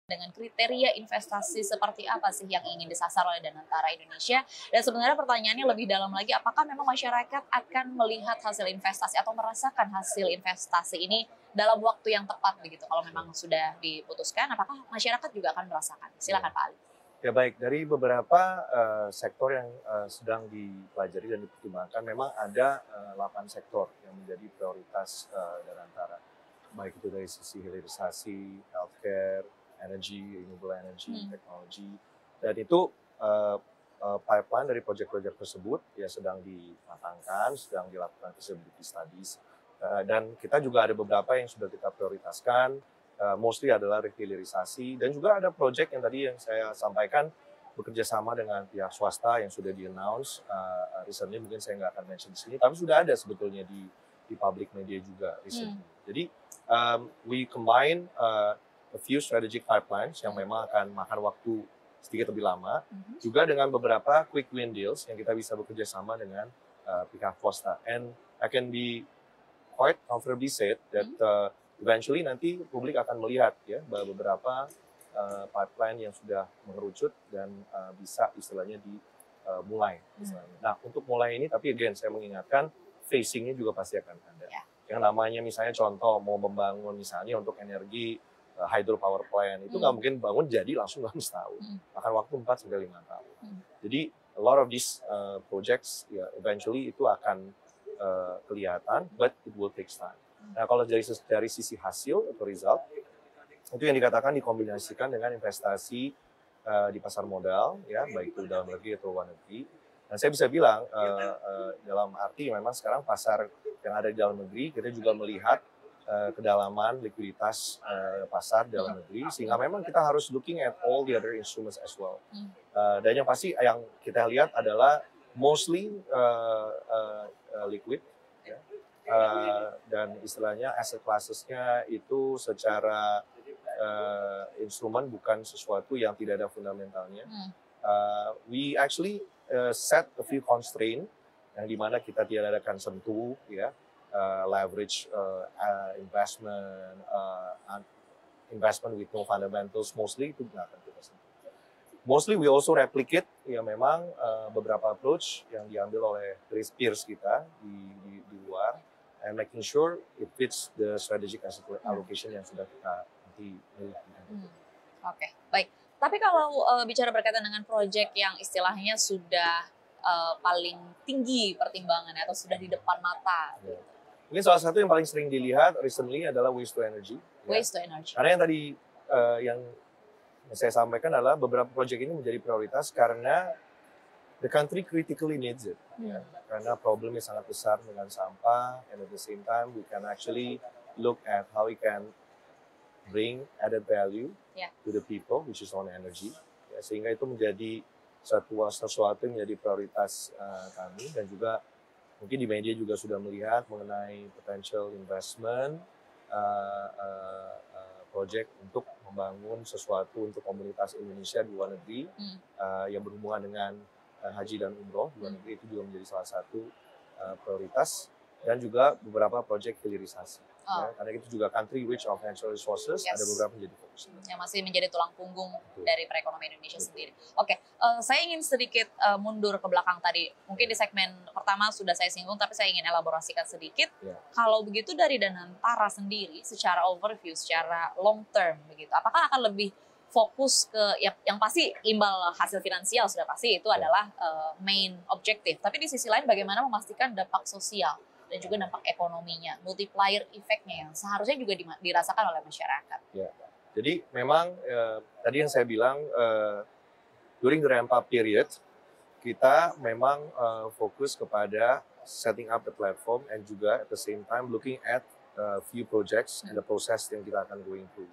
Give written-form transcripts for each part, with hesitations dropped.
dengan kriteria investasi seperti apa sih yang ingin disasar oleh Danantara Indonesia? Dan sebenarnya pertanyaannya lebih dalam lagi, apakah memang masyarakat akan melihat hasil investasi atau merasakan hasil investasi ini dalam waktu yang tepat begitu? Kalau memang sudah diputuskan, apakah masyarakat juga akan merasakan? Silakan Pak Ali. Ya baik, dari beberapa sektor yang sedang dipelajari dan dipertimbangkan, memang ada 8 sektor yang menjadi prioritas Danantara. Baik itu dari sisi hilirisasi, healthcare, energy, renewable energy, teknologi. Dan itu pipeline dari proyek-proyek tersebut ya sedang dimatangkan, sedang dilakukan feasibility studies. Dan kita juga ada beberapa yang sudah kita prioritaskan, mostly adalah rehilirisasi, dan juga ada proyek yang tadi yang saya sampaikan bekerja sama dengan pihak swasta yang sudah di-announce recently, mungkin saya nggak akan mention di sini, tapi sudah ada sebetulnya di public media juga recently. Jadi we combine a few strategic pipelines yang memang akan makan waktu sedikit lebih lama, juga dengan beberapa quick win deals yang kita bisa bekerja sama dengan pihak swasta. And I can be quite comfortably said that eventually nanti publik akan melihat ya beberapa pipeline yang sudah mengerucut dan bisa istilahnya dimulai. Nah, untuk mulai ini, tapi again saya mengingatkan phasing-nya juga pasti akan ada. Yang namanya misalnya contoh mau membangun misalnya untuk energi hydropower plant, itu nggak mungkin bangun jadi langsung dalam setahun. Makan waktu 4 sampai 5 tahun. Jadi a lot of these projects ya eventually itu akan kelihatan, but it will take time. Nah, kalau dari sisi hasil atau result, itu yang dikatakan dikombinasikan dengan investasi di pasar modal, ya baik itu dalam negeri atau luar negeri. Dan saya bisa bilang dalam arti memang sekarang pasar yang ada di dalam negeri, kita juga melihat kedalaman likuiditas pasar dalam negeri, sehingga memang kita harus looking at all the other instruments as well. Dan yang pasti yang kita lihat adalah mostly liquid, ya. Dan istilahnya asset classes-nya itu secara instrumen bukan sesuatu yang tidak ada fundamentalnya. We actually set a few constraint yang dimana kita tidak akan sentuh, ya, leverage investment with no fundamentals, mostly itu nggak akan kita sentuh. Mostly we also replicate ya memang beberapa approach yang diambil oleh peers kita di luar, and making sure it fits the strategic asset allocation yang sudah kita nanti miliki. Oke, baik. Tapi kalau bicara berkaitan dengan proyek yang istilahnya sudah paling tinggi pertimbangannya atau sudah di depan mata. Ya. Mungkin salah satu yang paling sering dilihat recently adalah waste to energy. Waste to energy. Karena yang tadi yang saya sampaikan adalah beberapa proyek ini menjadi prioritas karena the country critically needs it. Ya. Karena problemnya sangat besar dengan sampah, and at the same time we can actually look at how we can bring added value to the people, which is on energy. Ya, sehingga itu menjadi sesuatu yang menjadi prioritas kami, dan juga mungkin di media juga sudah melihat mengenai potential investment project untuk membangun sesuatu untuk komunitas Indonesia di luar negeri yang berhubungan dengan haji dan umroh di luar negeri, itu juga menjadi salah satu prioritas, dan juga beberapa proyek hilirisasi. Ya, karena itu juga country rich of natural resources, ada beberapa menjadi fokus. Yang masih menjadi tulang punggung dari perekonomian Indonesia sendiri. Oke, saya ingin sedikit mundur ke belakang tadi. Mungkin di segmen pertama sudah saya singgung, tapi saya ingin elaborasikan sedikit. Kalau begitu dari Danantara sendiri, secara overview, secara long term, begitu, apakah akan lebih fokus ke yang pasti imbal hasil finansial sudah pasti itu adalah main objective. Tapi di sisi lain bagaimana memastikan dampak sosial dan juga dampak ekonominya, multiplier effect-nya yang seharusnya juga dirasakan oleh masyarakat. Ya. Jadi memang tadi yang saya bilang during the ramp up period kita memang fokus kepada setting up the platform, and juga at the same time looking at few projects and the process yang kita akan going through.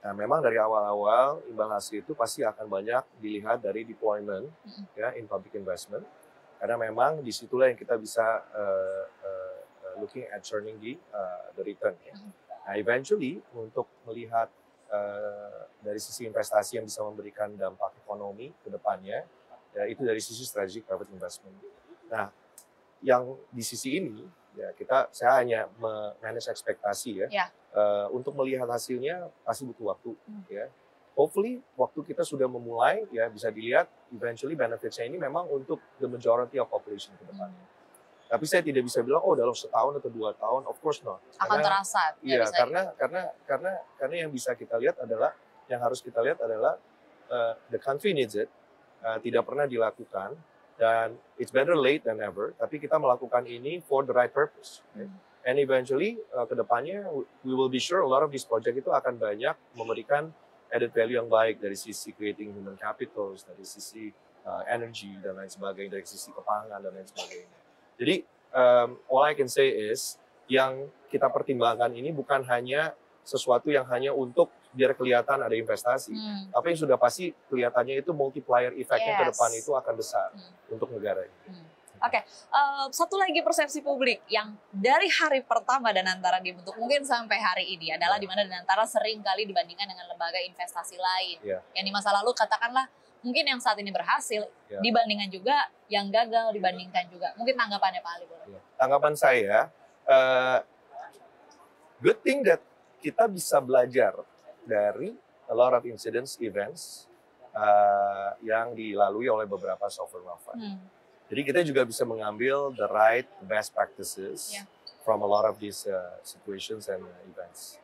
Nah, memang dari awal-awal imbal hasil itu pasti akan banyak dilihat dari deployment ya in public investment, karena memang disitulah yang kita bisa looking at churning the return. Ya. Nah, eventually untuk melihat dari sisi investasi yang bisa memberikan dampak ekonomi ke depannya, ya, itu dari sisi strategic private investment. Nah, yang di sisi ini ya saya hanya manage ekspektasi ya. Untuk melihat hasilnya pasti butuh waktu ya. hopefully waktu kita sudah memulai ya bisa dilihat eventually benefits-nya ini memang untuk the majority of population ke depan. Tapi saya tidak bisa bilang dalam setahun atau 2 tahun, of course not. Akan terasa. Iya, karena yang bisa kita lihat adalah the country needs it, tidak pernah dilakukan dan it's better late than never. Tapi kita melakukan ini for the right purpose. Okay? And eventually ke depannya we will be sure a lot of these project itu akan banyak memberikan added value yang baik dari sisi creating human capitals, dari sisi energy dan lain sebagainya, dari sisi kepangan dan lain sebagainya. Jadi all I can say is yang kita pertimbangkan ini bukan hanya sesuatu yang hanya untuk biar kelihatan ada investasi, tapi yang sudah pasti kelihatannya itu multiplier effect-nya ke depan itu akan besar untuk negara ini. Oke, satu lagi persepsi publik yang dari hari pertama Danantara dibentuk mungkin sampai hari ini adalah di mana Danantara sering kali dibandingkan dengan lembaga investasi lain. Yang di masa lalu katakanlah mungkin yang saat ini berhasil dibandingkan juga yang gagal dibandingkan juga. Mungkin tanggapannya Pak Ali boleh? Tanggapan saya, good thing that kita bisa belajar dari a lot of incidents, events yang dilalui oleh beberapa sovereign wealth fund. Jadi kita juga bisa mengambil the best practices from a lot of these situations and events.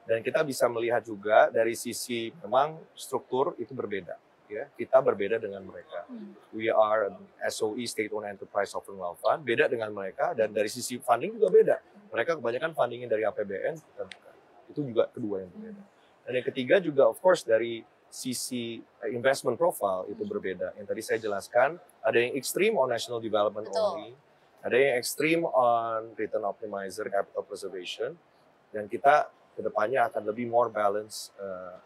Dan kita bisa melihat juga dari sisi memang struktur itu berbeda. Ya, kita berbeda dengan mereka. We are SOE, State-Owned Enterprise Sovereign Wealth Fund, beda dengan mereka. Dan dari sisi funding juga beda. Mereka kebanyakan fundingnya dari APBN, kita bukan. Itu juga kedua yang berbeda. Dan yang ketiga juga of course dari sisi investment profile itu berbeda. Yang tadi saya jelaskan, ada yang extreme on national development only, ada yang extreme on return optimizer, capital preservation, dan kita kedepannya akan lebih more balance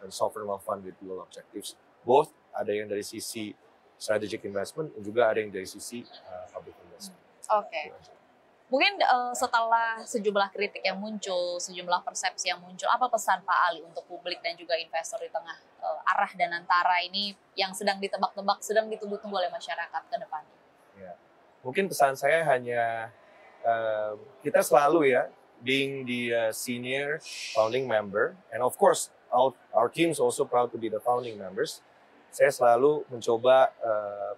and sovereign wealth fund with dual objectives. Both ada yang dari sisi strategic investment dan juga ada yang dari sisi public investment. Oke. Mungkin setelah sejumlah kritik yang muncul, sejumlah persepsi yang muncul, apa pesan Pak Ali untuk publik dan juga investor di tengah arah Danantara ini yang sedang ditebak-tebak, sedang ditunggu-tunggu oleh masyarakat ke depannya? Ya. Mungkin pesan saya hanya kita selalu ya, being the senior founding member, and of course our team is also proud to be the founding members. Saya selalu mencoba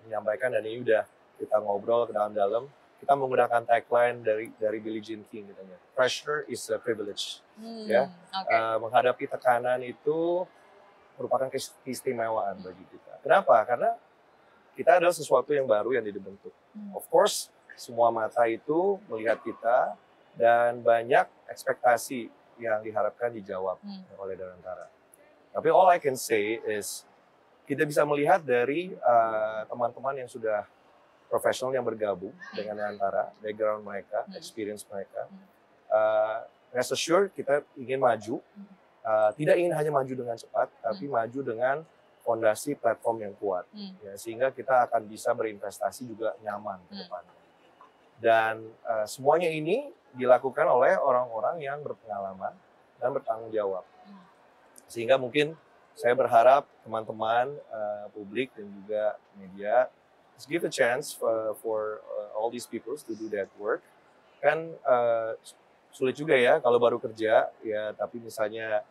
menyampaikan, dan ini udah kita ngobrol ke dalam-dalam, kita menggunakan tagline dari Billie Jean King katanya, pressure is a privilege. Menghadapi tekanan itu merupakan keistimewaan bagi kita. Kenapa? Karena kita adalah sesuatu yang baru yang dibentuk. Of course, semua mata itu melihat kita dan banyak ekspektasi yang diharapkan dijawab oleh Danantara. Tapi all I can say is kita bisa melihat dari teman-teman yang sudah profesional yang bergabung dengan Danantara, background mereka, experience mereka. Rest assured kita ingin maju, tidak ingin hanya maju dengan cepat, tapi maju dengan fondasi platform yang kuat, ya, sehingga kita akan bisa berinvestasi juga nyaman ke depannya. Dan semuanya ini dilakukan oleh orang-orang yang berpengalaman dan bertanggung jawab. Sehingga mungkin saya berharap teman-teman publik dan juga media give a chance for all these people to do that work. Kan sulit juga ya kalau baru kerja ya, tapi misalnya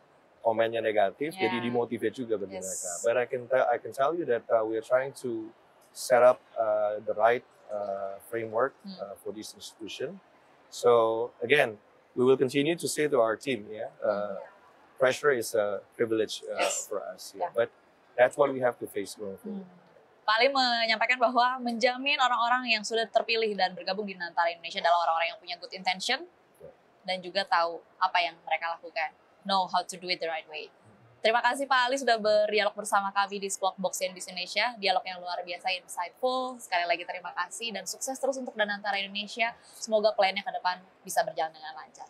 komennya negatif, jadi dimotivate juga bagi mereka. But I can tell you that we are trying to set up the right framework for this institution. So again, we will continue to say to our team, pressure is a privilege for us, but that's what we have to face going forward. Pak Ali menyampaikan bahwa menjamin orang-orang yang sudah terpilih dan bergabung di Danantara Indonesia adalah orang-orang yang punya good intention dan juga tahu apa yang mereka lakukan, know how to do it the right way. Terima kasih Pak Ali sudah berdialog bersama kami di Squawk Box CNBC Indonesia, dialog yang luar biasa insightful. Sekali lagi terima kasih dan sukses terus untuk Danantara Indonesia. Semoga plan-nya ke depan bisa berjalan dengan lancar.